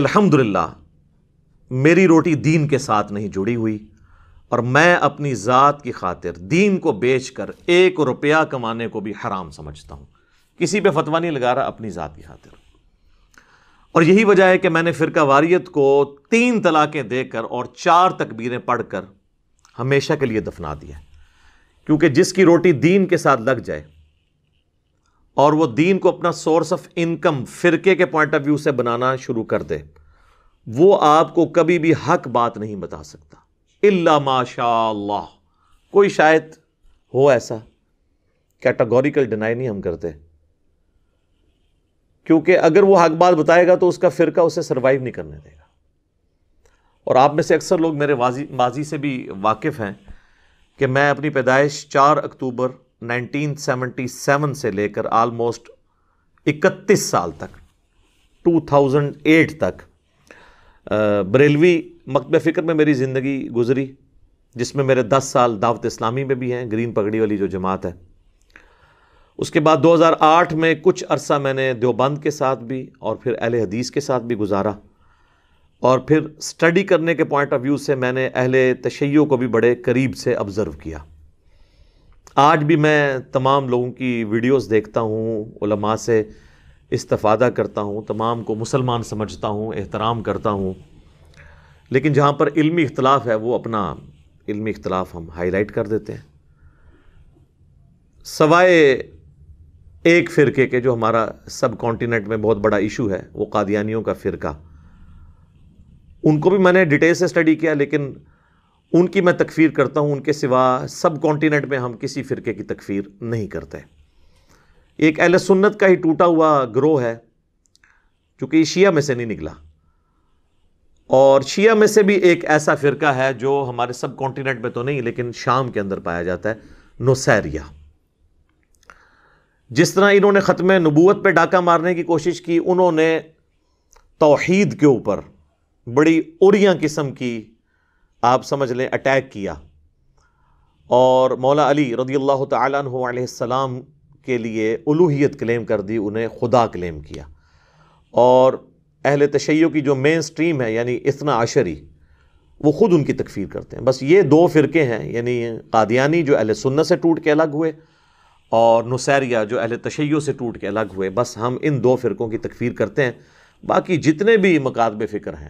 الحمدللہ میری روٹی دین کے ساتھ نہیں جڑی ہوئی، اور میں اپنی ذات کی خاطر دین کو بیچ کر 1 روپیہ کمانے کو بھی حرام سمجھتا ہوں۔ کسی پہ فتویٰ نہیں لگا رہا، اپنی ذات کی خاطر۔ اور یہی وجہ ہے کہ میں نے فرقہ واریت کو 3 طلاقیں دے کر اور 4 تکبیریں پڑھ کر ہمیشہ کے لیے دفنا دیا، کیونکہ جس کی روٹی دین کے ساتھ لگ جائے اور وہ دین کو اپنا سورس آف انکم فرقے کے پوائنٹ آف ویو سے بنانا شروع کر دے، وہ آپ کو کبھی بھی حق بات نہیں بتا سکتا الا ماشاء اللہ۔ کوئی شاید ہو ایسا، کیٹاگوریکل ڈینائی نہیں ہم کرتے، کیونکہ اگر وہ حق بات بتائے گا تو اس کا فرقہ اسے سروائیو نہیں کرنے دے گا۔ اور آپ میں سے اکثر لوگ میرے ماضی سے بھی واقف ہیں کہ میں اپنی پیدائش 4 اکتوبر 1977 سے لے کر آلموسٹ 31 سال تک 2008 تک بریلوی مکتبہ فکر میں میری زندگی گزری، جس میں میرے 10 سال دعوت اسلامی میں بھی ہیں، گرین پگڑی والی جو جماعت ہے۔ اس کے بعد 2008 میں کچھ عرصہ میں نے دیوبند کے ساتھ بھی اور پھر اہل حدیث کے ساتھ بھی گزارا، اور پھر سٹڈی کرنے کے پوائنٹ آف ویو سے میں نے اہل تشیع کو بھی بڑے قریب سے آبزرو کیا۔ آج بھی میں تمام لوگوں کی ویڈیوز دیکھتا ہوں، علماء سے استفادہ کرتا ہوں، تمام کو مسلمان سمجھتا ہوں، احترام کرتا ہوں، لیکن جہاں پر علمی اختلاف ہے وہ اپنا علمی اختلاف ہم ہائی لائٹ کر دیتے ہیں، سوائے ایک فرقے کے جو ہمارا سب کانٹیننٹ میں بہت بڑا ایشو ہے، وہ قادیانیوں کا فرقہ۔ ان کو بھی میں نے ڈیٹیل سے سٹڈی کیا، لیکن ان کی میں تکفیر کرتا ہوں، ان کے سوا سب کانٹیننٹ میں ہم کسی فرقے کی تکفیر نہیں کرتے۔ ایک اہل سنت کا ہی ٹوٹا ہوا گروہ ہے، چونکہ یہ شیعہ میں سے نہیں نکلا، اور شیعہ میں سے بھی ایک ایسا فرقہ ہے جو ہمارے سب کانٹیننٹ میں تو نہیں لیکن شام کے اندر پایا جاتا ہے، نصیریہ۔ جس طرح انہوں نے ختم نبوت پہ ڈاکہ مارنے کی کوشش کی، انہوں نے توحید کے اوپر بڑی اوریاں قسم کی آپ سمجھ لیں اٹیک کیا، اور مولا علی رضی اللہ تعالیٰ عنہ علیہ السلام کے لیے الوہیت کلیم کر دی، انہیں خدا کلیم کیا۔ اور اہل تشیع کی جو مین سٹریم ہے یعنی اثنا عشری، وہ خود ان کی تکفیر کرتے ہیں۔ بس یہ 2 فرقے ہیں، یعنی قادیانی جو اہل سنت سے ٹوٹ کے الگ ہوئے، اور نصیریہ جو اہل تشیع سے ٹوٹ کے الگ ہوئے۔ بس ہم ان 2 فرقوں کی تکفیر کرتے ہیں۔ باقی جتنے بھی مکاتب فکر ہیں،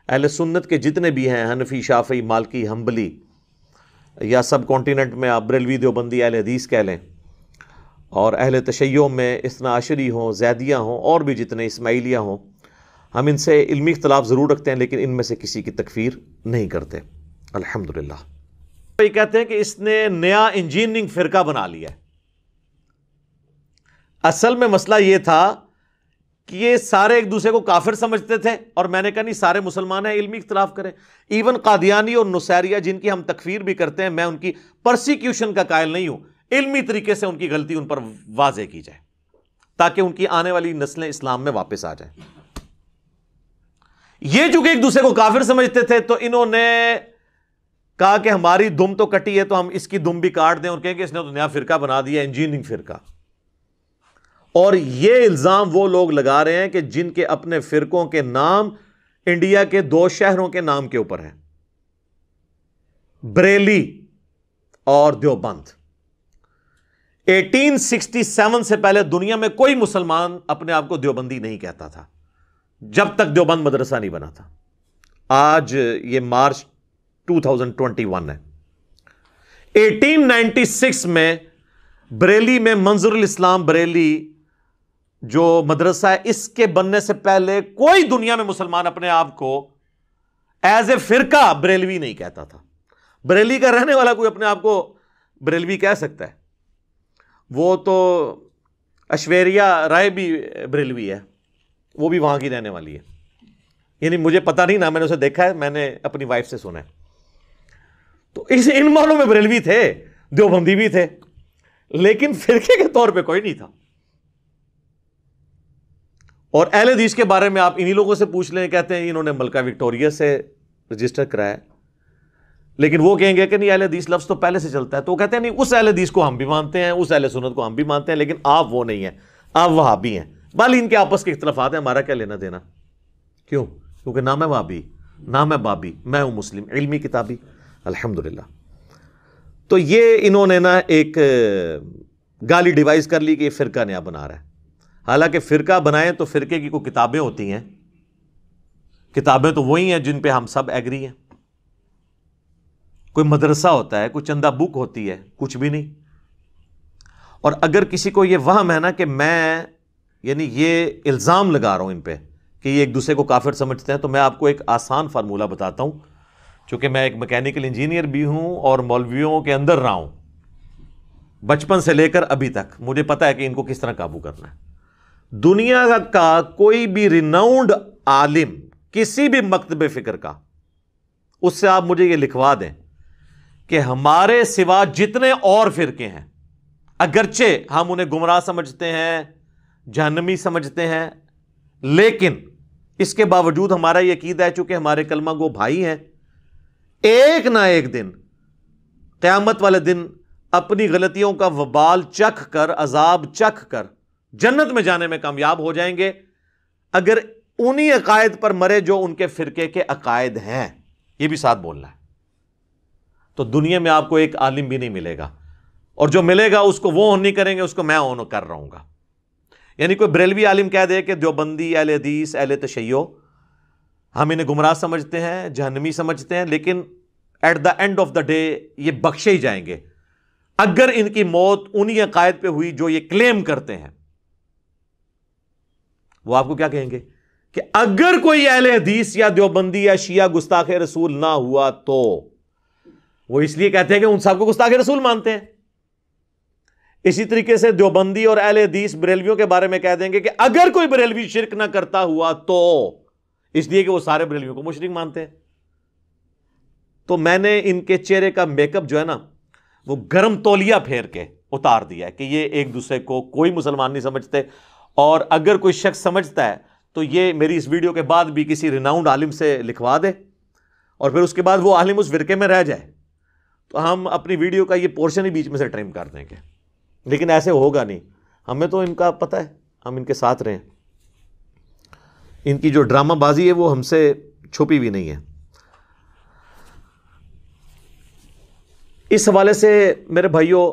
اہل سنت کے جتنے بھی ہیں، حنفی، شافعی، مالکی، حنبلی، یا سب کانٹیننٹ میں آپ بریلوی، دیوبندی، اہل حدیث کہہ لیں، اور اہل تشیع میں اثنا عشری ہوں، زیدیہ ہوں، اور بھی جتنے اسماعیلیہ ہوں، ہم ان سے علمی اختلاف ضرور رکھتے ہیں، لیکن ان میں سے کسی کی تکفیر نہیں کرتے الحمدللہ۔ یہ کہتے ہیں کہ اس نے نیا انجینئرنگ فرقہ بنا لیا ہے۔ اصل میں مسئلہ یہ تھا کہ یہ سارے ایک دوسرے کو کافر سمجھتے تھے، اور میں نے کہا نہیں، سارے مسلمان ہیں، علمی اختلاف کریں۔ ایون قادیانی اور نصیریہ جن کی ہم تکفیر بھی کرتے ہیں، میں ان کی پرسیکیوشن کا قائل نہیں ہوں، علمی طریقے سے ان کی غلطی ان پر واضح کی جائے تاکہ ان کی آنے والی نسلیں اسلام میں واپس آ جائیں۔ یہ چونکہ ایک دوسرے کو کافر سمجھتے تھے، تو انہوں نے کہا کہ ہماری دم تو کٹی ہے تو ہم اس کی دم بھی کاٹ دیں، اور کہیں کہ اس نے تو نیا فرقہ بنا دیا، انجینئرنگ فرقہ۔ اور یہ الزام وہ لوگ لگا رہے ہیں کہ جن کے اپنے فرقوں کے نام انڈیا کے 2 شہروں کے نام کے اوپر ہیں، بریلی اور دیوبند۔ 1867 سے پہلے دنیا میں کوئی مسلمان اپنے آپ کو دیوبندی نہیں کہتا تھا، جب تک دیوبند مدرسہ نہیں بنا تھا۔ آج یہ مارچ 2021 ہے۔ 1896 میں بریلی میں منظر الاسلام بریلی جو مدرسہ ہے، اس کے بننے سے پہلے کوئی دنیا میں مسلمان اپنے آپ کو ایز اے فرقہ بریلوی نہیں کہتا تھا۔ بریلی کا رہنے والا کوئی اپنے آپ کو بریلوی کہہ سکتا ہے؟ وہ تو ایشوریہ رائے بھی بریلوی ہے، وہ بھی وہاں کی رہنے والی ہے، یعنی مجھے پتہ نہیں نا، میں نے اسے دیکھا ہے، میں نے اپنی وائف سے سنا ہے۔ تو ان معنوں میں بریلوی تھے، دیوبندی بھی تھے، لیکن فرقے کے طور پہ کوئی نہیں تھا۔ اور اہل حدیث کے بارے میں آپ انہی لوگوں سے پوچھ لیں، کہتے ہیں انہوں نے ملکہ وکٹوریہ سے رجسٹر کرایا، لیکن وہ کہیں گے کہ نہیں، اہل حدیث لفظ تو پہلے سے چلتا ہے، تو وہ کہتے ہیں نہیں، اس اہل حدیث کو ہم بھی مانتے ہیں، اس اہل سنت کو ہم بھی مانتے ہیں، لیکن آپ وہ نہیں ہیں، آپ وہابی ہیں۔ بال ان کے آپس کے اختلافات ہیں، ہمارا کیا لینا دینا۔ کیوں؟ کیونکہ نہ میں وہابی نہ میں بابی، میں ہوں مسلم علمی کتابی الحمدللہ۔ تو یہ انہوں نے نا ایک گالی ڈیوائز کر لی کہ یہ فرقہ نیا بنا رہا ہے، حالانکہ فرقہ بنائیں تو فرقے کی کوئی کتابیں ہوتی ہیں، کتابیں تو وہی ہیں جن پہ ہم سب ایگری ہیں، کوئی مدرسہ ہوتا ہے، کوئی چندہ بک ہوتی ہے، کچھ بھی نہیں۔ اور اگر کسی کو یہ وہم ہے نا کہ میں یعنی یہ الزام لگا رہا ہوں ان پہ کہ یہ ایک دوسرے کو کافر سمجھتے ہیں، تو میں آپ کو ایک آسان فارمولہ بتاتا ہوں، چونکہ میں ایک میکینیکل انجینئر بھی ہوں اور مولویوں کے اندر رہا ہوں بچپن سے لے کر ابھی تک، مجھے پتا ہے کہ ان کو کس طرح قابو کرنا ہے۔ دنیا کا کوئی بھی ریناؤنڈ عالم کسی بھی مکتب فکر کا، اس سے آپ مجھے یہ لکھوا دیں کہ ہمارے سوا جتنے اور فرقے ہیں، اگرچہ ہم انہیں گمراہ سمجھتے ہیں، جہنمی سمجھتے ہیں، لیکن اس کے باوجود ہمارا یہ عقیدہ ہے چونکہ ہمارے کلمہ گو بھائی ہیں، ایک نہ ایک دن قیامت والے دن اپنی غلطیوں کا وبال چکھ کر، عذاب چکھ کر جنت میں جانے میں کامیاب ہو جائیں گے، اگر انہی عقائد پر مرے جو ان کے فرقے کے عقائد ہیں۔ یہ بھی ساتھ بولنا ہے۔ تو دنیا میں آپ کو ایک عالم بھی نہیں ملے گا، اور جو ملے گا اس کو وہ اون نہیں کریں گے، اس کو میں اون کر رہا ہوں گا۔ یعنی کوئی بریلوی عالم کہہ دے کہ دیوبندی، اہل حدیث، اہل تشیع، ہم انہیں گمراہ سمجھتے ہیں، جہنمی سمجھتے ہیں، لیکن at the end of the day یہ بخشے ہی جائیں گے اگر ان کی موت انہی عقائد پہ ہوئی جو یہ کلیم کرتے ہیں۔ وہ آپ کو کیا کہیں گے کہ اگر کوئی اہل حدیث یا دیوبندی یا شیعہ گستاخ رسول نہ ہوا تو، وہ اس لیے کہتے ہیں کہ ان صاحب کو گستاخ رسول مانتے ہیں۔ اسی طریقے سے دیوبندی اور اہل حدیث بریلویوں کے بارے میں کہہ دیں گے کہ اگر کوئی بریلوی شرک نہ کرتا ہوا تو، اس لیے کہ وہ سارے بریلویوں کو مشرک مانتے ہیں۔ تو میں نے ان کے چہرے کا میک اپ جو ہے نا وہ گرم تولیہ پھیر کے اتار دیا ہے کہ یہ ایک دوسرے کو کوئی مسلمان نہیں سمجھتے، اور اگر کوئی شخص سمجھتا ہے تو یہ میری اس ویڈیو کے بعد بھی کسی ریناؤنڈ عالم سے لکھوا دے، اور پھر اس کے بعد وہ عالم اس فرقے میں رہ جائے، تو ہم اپنی ویڈیو کا یہ پورشن ہی بیچ میں سے ٹرم کر دیں گے، لیکن ایسے ہوگا نہیں۔ ہمیں تو ان کا پتہ ہے، ہم ان کے ساتھ رہیں، ان کی جو ڈرامہ بازی ہے وہ ہم سے چھپی بھی نہیں ہے۔ اس حوالے سے میرے بھائیوں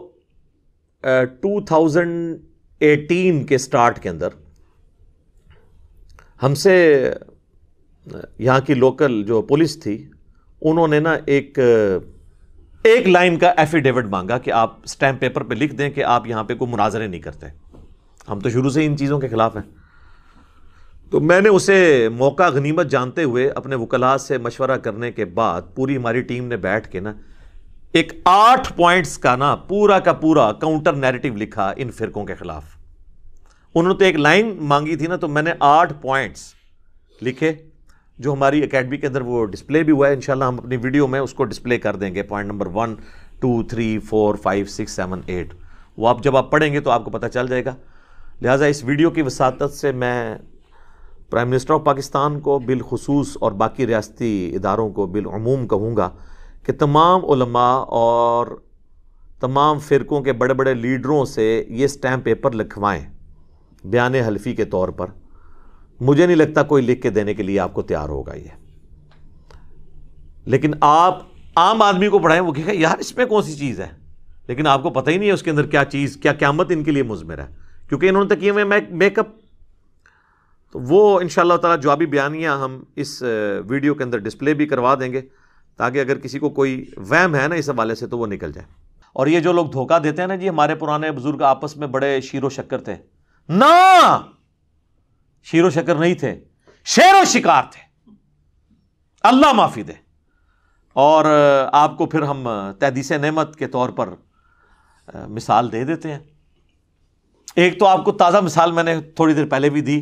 2018 کے سٹارٹ کے اندر ہم سے یہاں کی لوکل جو پولیس تھی، انہوں نے نا ایک لائن کا ایفیڈیوٹ مانگا کہ آپ سٹیمپ پیپر پہ لکھ دیں کہ آپ یہاں پہ کوئی مناظرے نہیں کرتے۔ ہم تو شروع سے ان چیزوں کے خلاف ہیں۔ تو میں نے اسے موقع غنیمت جانتے ہوئے اپنے وکلاء سے مشورہ کرنے کے بعد پوری ہماری ٹیم نے بیٹھ کے نا ایک 8 پوائنٹس کا نا پورا کا پورا کاؤنٹر نیریٹو لکھا ان فرقوں کے خلاف۔ انہوں نے تو ایک لائن مانگی تھی نا، تو میں نے 8 پوائنٹس لکھے جو ہماری اکیڈمی کے اندر وہ ڈسپلے بھی ہوا ہے، انشاءاللہ ہم اپنی ویڈیو میں اس کو ڈسپلے کر دیں گے۔ پوائنٹ نمبر 1 2 3 4 5 6 7 8، وہ آپ جب آپ پڑھیں گے تو آپ کو پتہ چل جائے گا۔ لہٰذا اس ویڈیو کی وساطت سے میں پرائم منسٹر آف پاکستان کو بالخصوص اور باقی ریاستی اداروں کو بالعموم کہوں گا کہ تمام علماء اور تمام فرقوں کے بڑے بڑے لیڈروں سے یہ سٹیمپ پیپر لکھوائیں بیان حلفی کے طور پر۔ مجھے نہیں لگتا کوئی لکھ کے دینے کے لیے آپ کو تیار ہوگا یہ، لیکن آپ عام آدمی کو پڑھائیں، وہ کہے گا یار اس میں کون سی چیز ہے، لیکن آپ کو پتہ ہی نہیں ہے اس کے اندر کیا چیز، کیا قیامت ان کے لیے مضمر ہے، کیونکہ انہوں نے تو کیے ہوئے میک اپ۔ تو وہ انشاءاللہ تعالی جوابی بیانیہ ہم اس ویڈیو کے اندر ڈسپلے بھی کروا دیں گے، تاکہ اگر کسی کو کوئی وہم ہے نا اس حوالے سے تو وہ نکل جائے۔ اور یہ جو لوگ دھوکہ دیتے ہیں نا جی ہمارے پرانے بزرگ آپس میں بڑے شیر و شکر تھے، نہ شیر و شکر نہیں تھے، شیر و شکار تھے، اللہ معافی دے۔ اور آپ کو پھر ہم تحدیث نعمت کے طور پر مثال دے دیتے ہیں۔ ایک تو آپ کو تازہ مثال میں نے تھوڑی دیر پہلے بھی دی